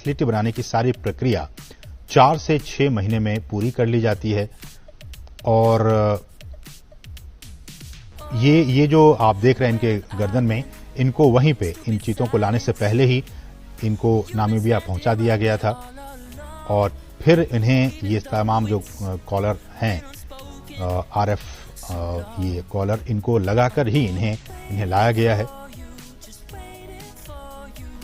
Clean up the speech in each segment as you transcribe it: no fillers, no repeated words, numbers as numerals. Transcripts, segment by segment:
Facility बनाने की सारी प्रक्रिया 4 से 6 महीने में पूरी कर ली जाती है। और ये जो आप देख रहे हैं इनके गर्दन में, इनको वहीं पे इन चीतों को लाने से पहले ही इनको नामीबिया पहुंचा दिया गया था और फिर इन्हें ये तमाम जो कॉलर हैं आरएफ ये कॉलर इनको लगाकर ही इन्हें लाया गया है।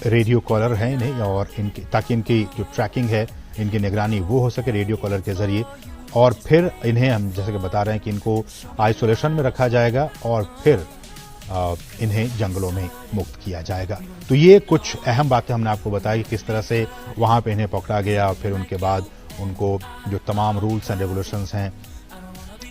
रेडियो कॉलर है इन्हें और इनकी ताकि इनकी जो ट्रैकिंग है, इनकी निगरानी वो हो सके रेडियो कॉलर के जरिए। और फिर इन्हें हम जैसे कि बता रहे हैं कि इनको आइसोलेशन में रखा जाएगा और फिर इन्हें जंगलों में मुक्त किया जाएगा। तो ये कुछ अहम बातें हमने आपको बताई कि किस तरह से वहां पे इन्हें पकड़ा गया और फिर उनके बाद उनको जो तमाम रूल्स एंड रेगुलेशंस हैं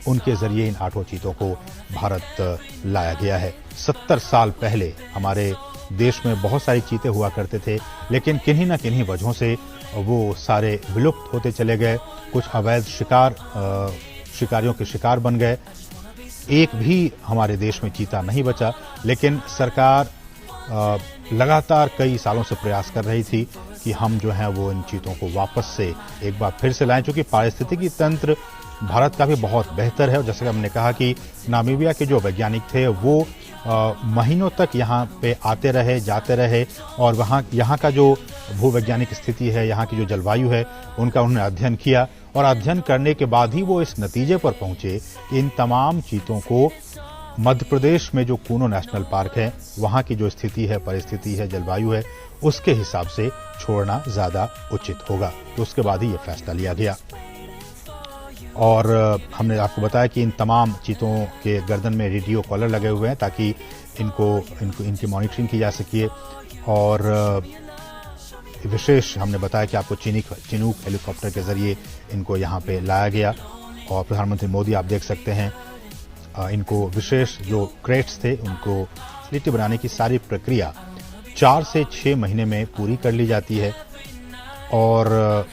उनके जरिए इन 8 चीतों को भारत लाया गया है। 70 साल पहले हमारे देश में बहुत सारी चीते हुआ करते थे, लेकिन किन्हीं न किन्हीं वजहों से वो सारे विलुप्त होते चले गए। कुछ अवैध शिकारियों के शिकार बन गए। एक भी हमारे देश में चीता नहीं बचा, लेकिन सरकार लगातार कई सालों से प्रयास कर रही थी कि हम जो है वो इन चीतों को वापस से एक बार फिर से लाएं, चूंकि पारिस्थितिकी तंत्र भारत का भी बहुत बेहतर है। और जैसे कि हमने कहा कि नामीबिया के जो वैज्ञानिक थे वो महीनों तक यहाँ पे आते रहे, जाते रहे और यहाँ का जो भूवैज्ञानिक स्थिति है, यहाँ की जो जलवायु है, उनका उन्होंने अध्ययन किया और अध्ययन करने के बाद ही वो इस नतीजे पर पहुंचे कि इन तमाम चीतों को मध्य प्रदेश में जो कूनो नेशनल पार्क है, वहाँ की जो स्थिति है, परिस्थिति है, जलवायु है, उसके हिसाब से छोड़ना ज्यादा उचित होगा। तो उसके बाद ही ये फैसला लिया गया। और हमने आपको बताया कि इन तमाम चीतों के गर्दन में रेडियो कॉलर लगे हुए हैं ताकि इनकी मॉनिटरिंग की जा सके। और विशेष हमने बताया कि आपको चिनूक हेलीकॉप्टर के जरिए इनको यहाँ पे लाया गया और प्रधानमंत्री मोदी आप देख सकते हैं इनको विशेष जो क्रेट्स थे उनको फैसिलिटी बनाने की सारी प्रक्रिया 4 से 6 महीने में पूरी कर ली जाती है। और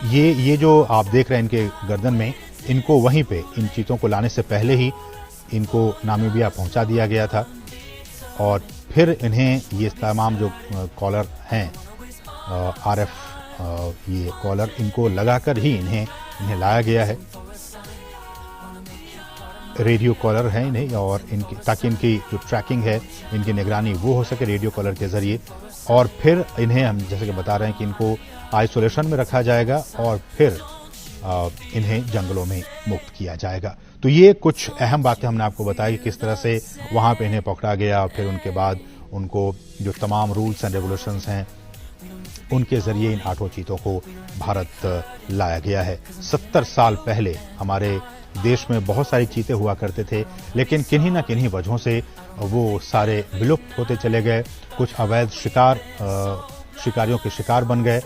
ये जो आप देख रहे हैं इनके गर्दन में, इनको वहीं पे इन चीतों को लाने से पहले ही इनको नामीबिया पहुंचा दिया गया था और फिर इन्हें ये तमाम जो कॉलर हैं आरएफ ये कॉलर इनको लगाकर ही इन्हें लाया गया है। रेडियो कॉलर है इन्हें और ताकि इनकी जो ट्रैकिंग है, इनकी निगरानी वो हो सके रेडियो कॉलर के जरिए। और फिर इन्हें हम जैसे कि बता रहे हैं कि इनको आइसोलेशन में रखा जाएगा और फिर इन्हें जंगलों में मुक्त किया जाएगा। तो ये कुछ अहम बातें हमने आपको बताई कि किस तरह से वहां पे इन्हें पकड़ा गया और फिर उनके बाद उनको जो तमाम रूल्स एंड रेगुलेशंस हैं उनके जरिए इन 8 चीतों को भारत लाया गया है। 70 साल पहले हमारे देश में बहुत सारी चीते हुआ करते थे, लेकिन किन्हीं न किन्हीं वजहों से वो सारे विलुप्त होते चले गए। कुछ अवैध शिकारियों के शिकार बन गए।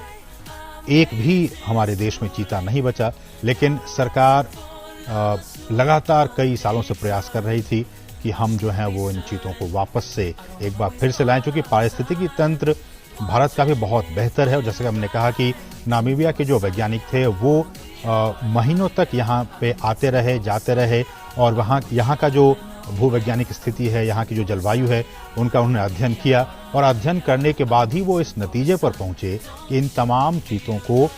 एक भी हमारे देश में चीता नहीं बचा, लेकिन सरकार लगातार कई सालों से प्रयास कर रही थी कि हम जो है वो इन चीतों को वापस से एक बार फिर से लाएं, चूंकि पारिस्थितिकी तंत्र भारत का भी बहुत बेहतर है। और जैसे कि हमने कहा कि नामीबिया के जो वैज्ञानिक थे वो महीनों तक यहाँ पे आते रहे, जाते रहे और यहाँ का जो भूवैज्ञानिक स्थिति है, यहाँ की जो जलवायु है, उनका उन्होंने अध्ययन किया और अध्ययन करने के बाद ही वो इस नतीजे पर पहुंचे कि इन तमाम चीतों को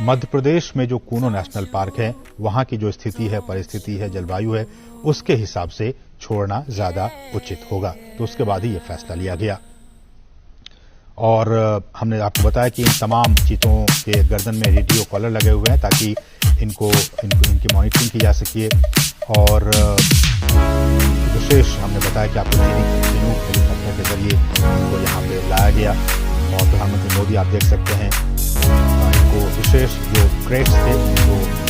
मध्य प्रदेश में जो कूनो नेशनल पार्क है, वहाँ की जो स्थिति है, परिस्थिति है, जलवायु है, उसके हिसाब से छोड़ना ज्यादा उचित होगा। तो उसके बाद ही ये फैसला लिया गया। और हमने आपको बताया कि इन तमाम चीतों के गर्दन में रेडियो कॉलर लगे हुए हैं ताकि इनकी मॉनिटरिंग की जा सके। और विशेष हमने बताया कि आपको चिनूक हेलीकॉप्टर के जरिए इनको यहाँ पे लाया गया और प्रधानमंत्री मोदी आप देख सकते हैं इनको विशेष जो क्रेट्स थे उनको